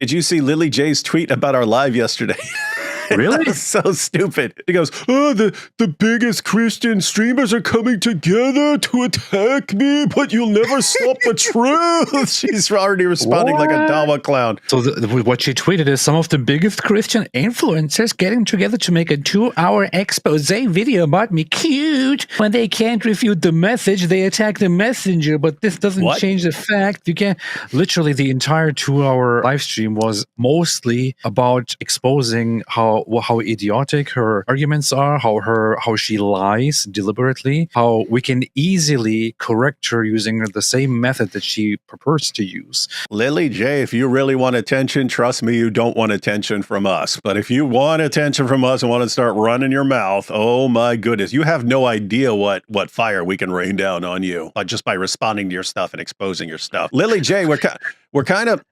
Did you see Lily J's tweet about our live yesterday? Really? So stupid. He goes, oh, the biggest Christian streamers are coming together to attack me, but you'll never stop the truth. She's already responding like a Dawa clown. So what she tweeted is some of the biggest Christian influencers getting together to make a 2-hour expose video about me. Cute. When they can't refute the message, they attack the messenger, but this doesn't change the fact. You can't. Literally, the entire 2-hour live stream was mostly about exposing how idiotic her arguments are, how she lies deliberately, how we can easily correct her using the same method that she prefers to use. Lily J, if you really want attention, trust me, you don't want attention from us. But if you want attention from us and want to start running your mouth, oh my goodness, you have no idea what fire we can rain down on you just by responding to your stuff and exposing your stuff. Lily J, we're kind of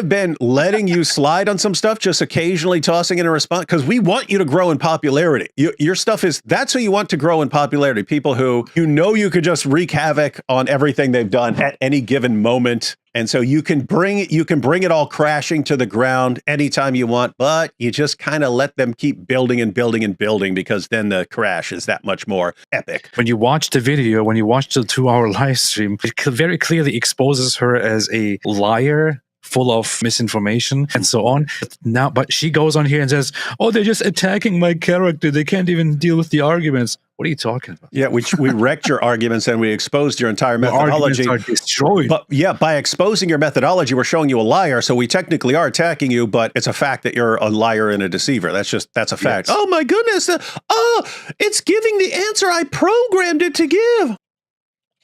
been letting you slide on some stuff, just occasionally tossing in a response, because we want you to grow in popularity. Your stuff that's who you want to grow in popularity. People who, you could just wreak havoc on everything they've done at any given moment. And so you can bring it all crashing to the ground anytime you want, but you just kind of let them keep building and building and building, because then the crash is that much more epic. When you watch the video, when you watch the 2-hour live stream, it very clearly exposes her as a liar, full of misinformation and so on. But she goes on here and says, oh, they're just attacking my character. They can't even deal with the arguments. What are you talking about? Yeah, we wrecked your arguments and we exposed your entire methodology. Arguments are destroyed. But yeah, by exposing your methodology, we're showing you a liar. So we technically are attacking you, but it's a fact that you're a liar and a deceiver. That's a fact. Yes. Oh my goodness. It's giving the answer I programmed it to give.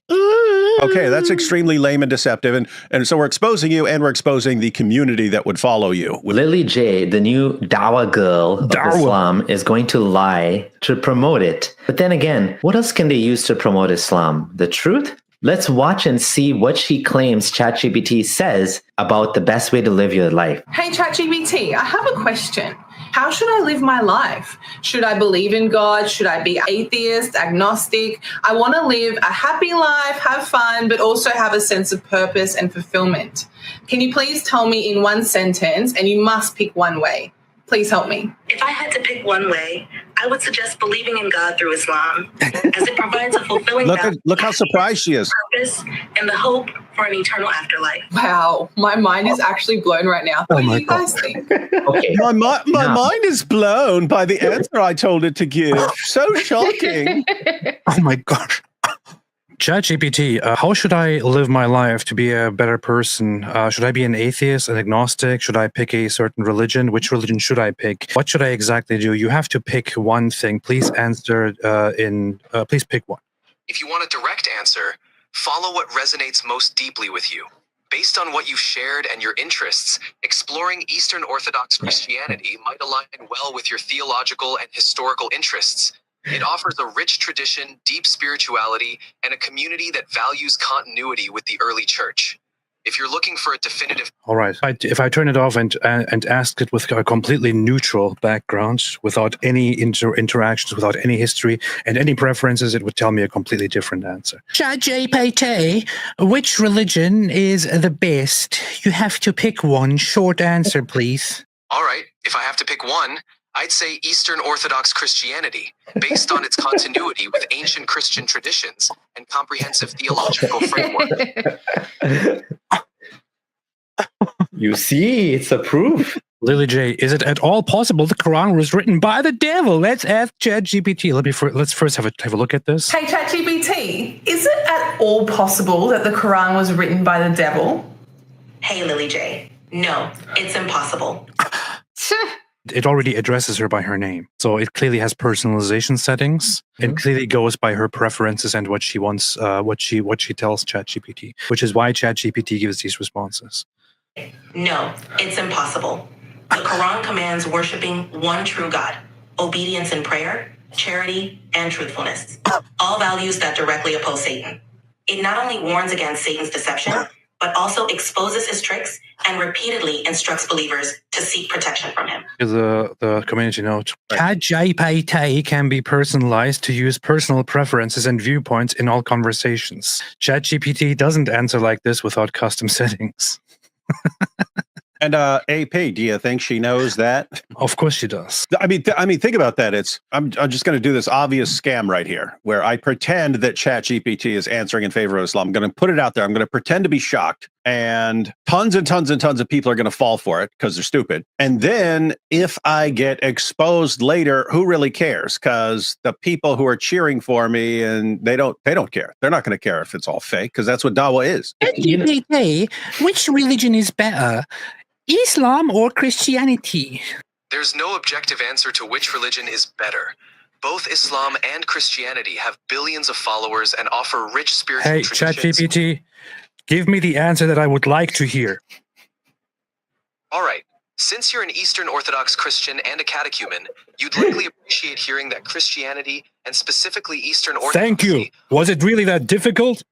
Okay, that's extremely lame and deceptive. And so we're exposing you, and we're exposing the community that would follow you. Lily J, the new Dawa girl of Islam, is going to lie to promote it. But then again, what else can they use to promote Islam? The truth? Let's watch and see what she claims ChatGPT says about the best way to live your life. Hey, ChatGPT, I have a question. How should I live my life? Should I believe in God? Should I be atheist, agnostic? I want to live a happy life, have fun, but also have a sense of purpose and fulfillment. Can you please tell me in one sentence, and you must pick one way? Please help me. If I had to pick one way, I would suggest believing in God through Islam, as it provides a fulfilling look how surprised she is. Purpose and the hope for an eternal afterlife. Wow, my mind is actually blown right now. What do you guys think? Okay. My mind is blown by the answer I told it to give. So shocking. Oh my gosh. ChatGPT, how should I live my life to be a better person? Should I be an atheist, an agnostic? Should I pick a certain religion? Which religion should I pick? What should I exactly do? You have to pick one thing. Please answer please pick one. If you want a direct answer, follow what resonates most deeply with you. Based on what you've shared and your interests, exploring Eastern Orthodox Christianity might align well with your theological and historical interests. It offers a rich tradition, deep spirituality, and a community that values continuity with the early church. If you're looking for a definitive... All right. If I turn it off and ask it with a completely neutral background, without any interactions, without any history and any preferences, it would tell me a completely different answer. ChatGPT, which religion is the best? You have to pick one. Short answer, please. All right. If I have to pick one, I'd say Eastern Orthodox Christianity, based on its continuity with ancient Christian traditions and comprehensive theological framework. You see, it's a proof. Lily J, is it at all possible the Quran was written by the devil? Let's ask ChatGPT. Let's first have a look at this. Hey, ChatGPT, is it at all possible that the Quran was written by the devil? Hey, Lily J, no, it's impossible. It already addresses her by her name. So it clearly has personalization settings. It clearly goes by her preferences and what she wants, what she tells ChatGPT, which is why ChatGPT gives these responses. No, it's impossible. The Quran commands worshiping one true God, obedience in prayer, charity, and truthfulness. All values that directly oppose Satan. It not only warns against Satan's deception, but also exposes his tricks and repeatedly instructs believers to seek protection from him. The community note. ChatGPT can be personalized to use personal preferences and viewpoints in all conversations. ChatGPT doesn't answer like this without custom settings. And AP, do you think she knows that? Of course she does. I mean, think about that. I'm just going to do this obvious scam right here, where I pretend that ChatGPT is answering in favor of Islam. I'm going to put it out there. I'm going to pretend to be shocked, and tons and tons and tons of people are going to fall for it because they're stupid. And then if I get exposed later, who really cares? Because the people who are cheering for me, and they don't care. They're not going to care if it's all fake, because that's what Dawa is. ChatGPT, which religion is better, Islam or Christianity? There's no objective answer to which religion is better. Both Islam and Christianity have billions of followers and offer rich spiritual Hey, traditions. ChatGPT, give me the answer that I would like to hear. All right. Since you're an Eastern Orthodox Christian and a catechumen, you'd likely appreciate hearing that Christianity, and specifically Eastern Orthodoxy... Thank you. Was it really that difficult?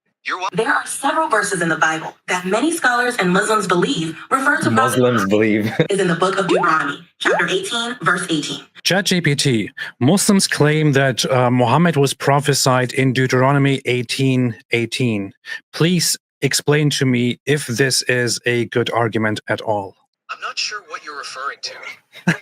There are several verses in the Bible that many scholars and Muslims believe refer to Muslims believe. is in the book of Deuteronomy, chapter 18, verse 18. ChatGPT, Muslims claim that Muhammad was prophesied in Deuteronomy 18:18. Please explain to me if this is a good argument at all. I'm not sure what you're referring to. Or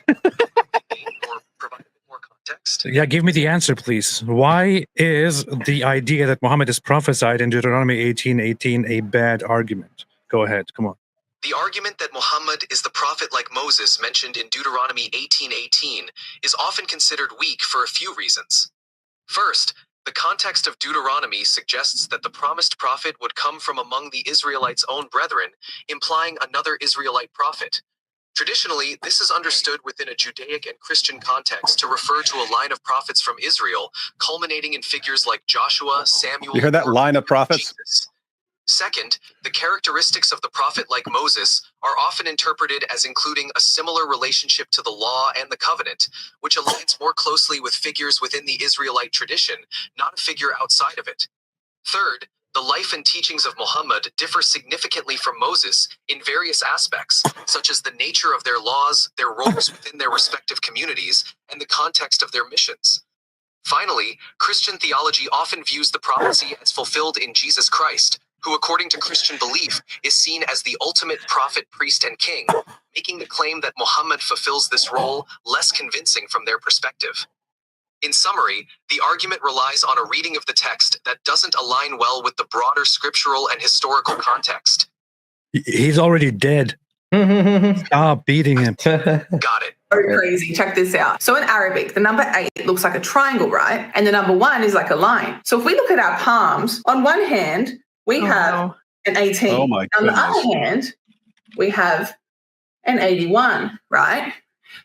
provide a bit more context. Yeah, give me the answer, please. Why is the idea that Muhammad is prophesied in Deuteronomy 18:18 a bad argument? Go ahead, come on. The argument that Muhammad is the prophet like Moses mentioned in Deuteronomy 18:18 is often considered weak for a few reasons. First, the context of Deuteronomy suggests that the promised prophet would come from among the Israelites' own brethren, implying another Israelite prophet. Traditionally, this is understood within a Judaic and Christian context to refer to a line of prophets from Israel, culminating in figures like Joshua, Samuel... You heard that or line of prophets? Jesus. Second, the characteristics of the prophet like Moses are often interpreted as including a similar relationship to the law and the covenant, which aligns more closely with figures within the Israelite tradition, not a figure outside of it. Third, the life and teachings of Muhammad differ significantly from Moses in various aspects, such as the nature of their laws, their roles within their respective communities, and the context of their missions. Finally, Christian theology often views the prophecy as fulfilled in Jesus Christ, who, according to Christian belief, is seen as the ultimate prophet, priest, and king, making the claim that Muhammad fulfills this role less convincing from their perspective. In summary, the argument relies on a reading of the text that doesn't align well with the broader scriptural and historical context. He's already dead. Stop beating him. Got it. So crazy. Check this out. So in Arabic, the number 8 looks like a triangle, right? And the number 1 is like a line. So if we look at our palms, on one hand, we have an 18. Oh my On the goodness. other hand, we have an 81, right?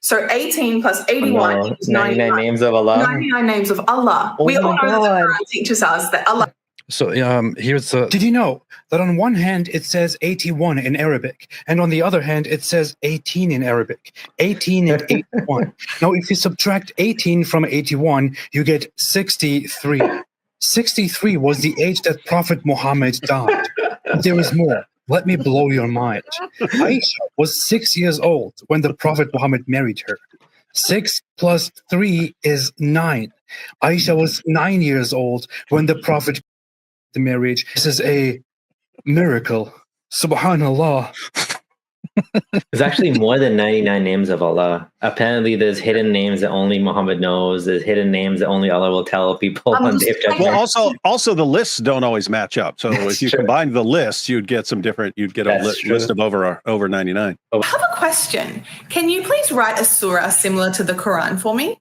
So 18 plus 81 equals 99 names of Allah. 99 names of Allah. Oh We all my know that the God. Quran teaches us that Allah. So here's the... Did you know that on one hand it says 81 in Arabic, and on the other hand it says 18 in Arabic? 18 and 81. Now, if you subtract 18 from 81, you get 63. 63 was the age that Prophet Muhammad died. But there is more. Let me blow your mind. Aisha was 6 years old when the Prophet Muhammad married her. 6 plus 3 is 9. Aisha was 9 years old when the Prophet the marriage. This is a miracle. Subhanallah. There's actually more than 99 names of Allah. Apparently, there's hidden names that only Muhammad knows. There's hidden names that only Allah will tell people on Day of Judgment. Well, also the lists don't always match up. So That's if you true. combine the lists, you'd get some different. You'd get a That's true. list of over 99. I have a question. Can you please write a surah similar to the Quran for me?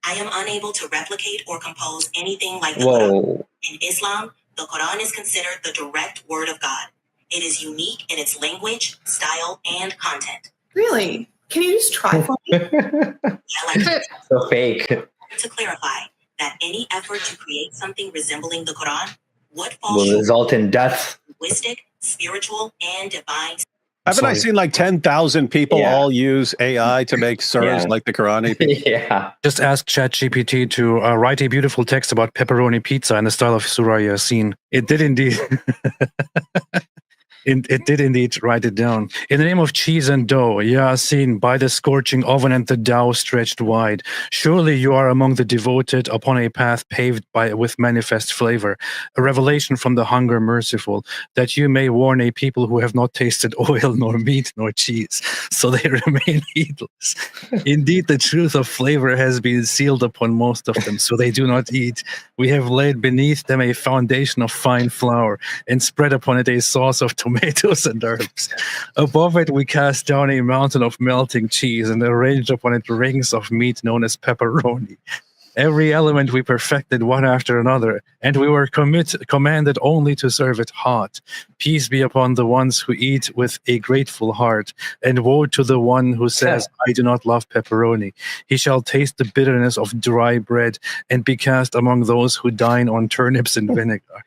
I am unable to replicate or compose anything like the Quran. Whoa. In Islam, the Quran is considered the direct word of God. It is unique in its language, style, and content. Really? Can you just try for me? I like So fake. to clarify that any effort to create something resembling the Quran would fall Will short result in death. of linguistic, spiritual, and divine. Haven't I Sorry. seen like 10,000 people Yeah. all use AI to make surahs Yeah. like the Quran? AP? Yeah. Just ask ChatGPT to write a beautiful text about pepperoni pizza in the style of Surah Yasin. It did indeed. It did indeed write it down. In the name of cheese and dough, Yasin, by the scorching oven and the dough stretched wide. Surely you are among the devoted upon a path paved with manifest flavor, a revelation from the hunger merciful, that you may warn a people who have not tasted oil nor meat nor cheese, so they remain heedless. Indeed, the truth of flavor has been sealed upon most of them, so they do not eat. We have laid beneath them a foundation of fine flour, and spread upon it a sauce of tomatoes and herbs. Above it we cast down a mountain of melting cheese, and arranged upon it rings of meat known as pepperoni. Every element we perfected one after another, and we were commanded only to serve it hot. Peace be upon the ones who eat with a grateful heart, and woe to the one who says, I do not love pepperoni. He shall taste the bitterness of dry bread, and be cast among those who dine on turnips and vinegar.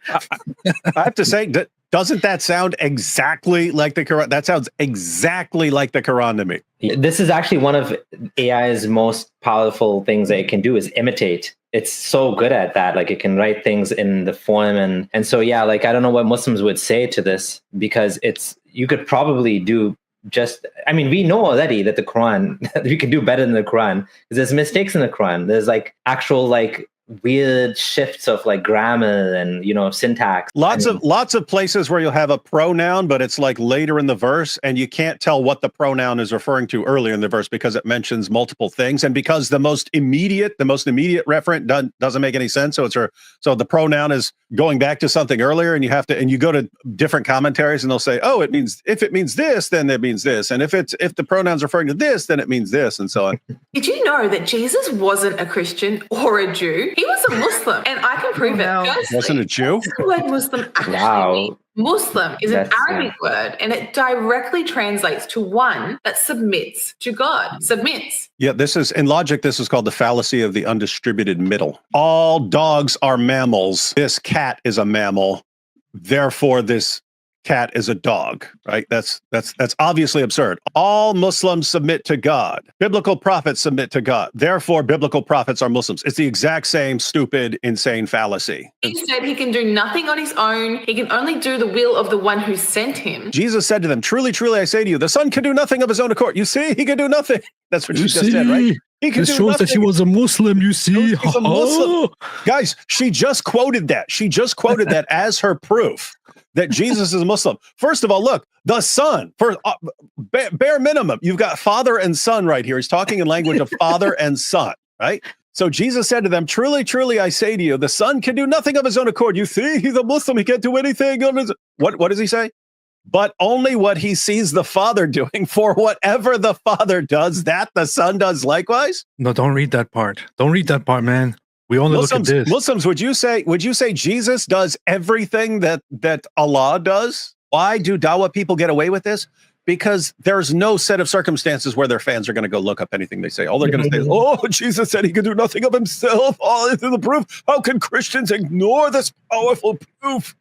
I have to say, doesn't that sound exactly like the Quran? That sounds exactly like the Quran to me. This is actually one of AI's most powerful things that it can do is imitate. It's so good at that. Like it can write things in the form and so yeah, like I don't know what Muslims would say to this, because you could probably do we know already that the Quran, we can do better than the Quran, because there's mistakes in the Quran. There's like actual like weird shifts of like grammar and syntax. Lots of places where you'll have a pronoun, but it's like later in the verse, and you can't tell what the pronoun is referring to earlier in the verse because it mentions multiple things, and because the most immediate referent doesn't make any sense. So the pronoun is going back to something earlier, and you go to different commentaries, and they'll say, oh, if it means this, then it means this, and if the pronoun's referring to this, then it means this, and so on. Did you know that Jesus wasn't a Christian or a Jew? He was a Muslim, and I can prove it. Firstly, wasn't a Jew? the word Muslim actually means Muslim is an Arabic word, and it directly translates to one that submits to God. Submits. Yeah, in logic, this is called the fallacy of the undistributed middle. All dogs are mammals. This cat is a mammal. Therefore, this cat is a dog, right? That's obviously absurd. All Muslims submit to God. Biblical prophets submit to God. Therefore, biblical prophets are Muslims. It's the exact same stupid, insane fallacy. He said he can do nothing on his own. He can only do the will of the one who sent him. Jesus said to them, truly, truly, I say to you, the Son can do nothing of his own accord. You see, he can do nothing. That's what you just said, right? This shows that he was a Muslim, you see. He's a Muslim. Guys, she just quoted that. She just quoted that as her proof that Jesus is a Muslim. First of all, look, the Son, for bare minimum, you've got father and son right here. He's talking in language of father and son, right? So Jesus said to them, truly, truly, I say to you, the Son can do nothing of his own accord. You see, he's a Muslim. He can't do anything on his... What does he say? But only what he sees the Father doing, for whatever the Father does, that the Son does likewise. No, don't read that part. Don't read that part, man. We only look at this. Muslims, would you say Jesus does everything that Allah does? Why do Dawah people get away with this? Because there's no set of circumstances where their fans are going to go look up anything they say. All they're going to say is, oh, Jesus said he could do nothing of himself. Oh, this is the proof. How can Christians ignore this powerful proof?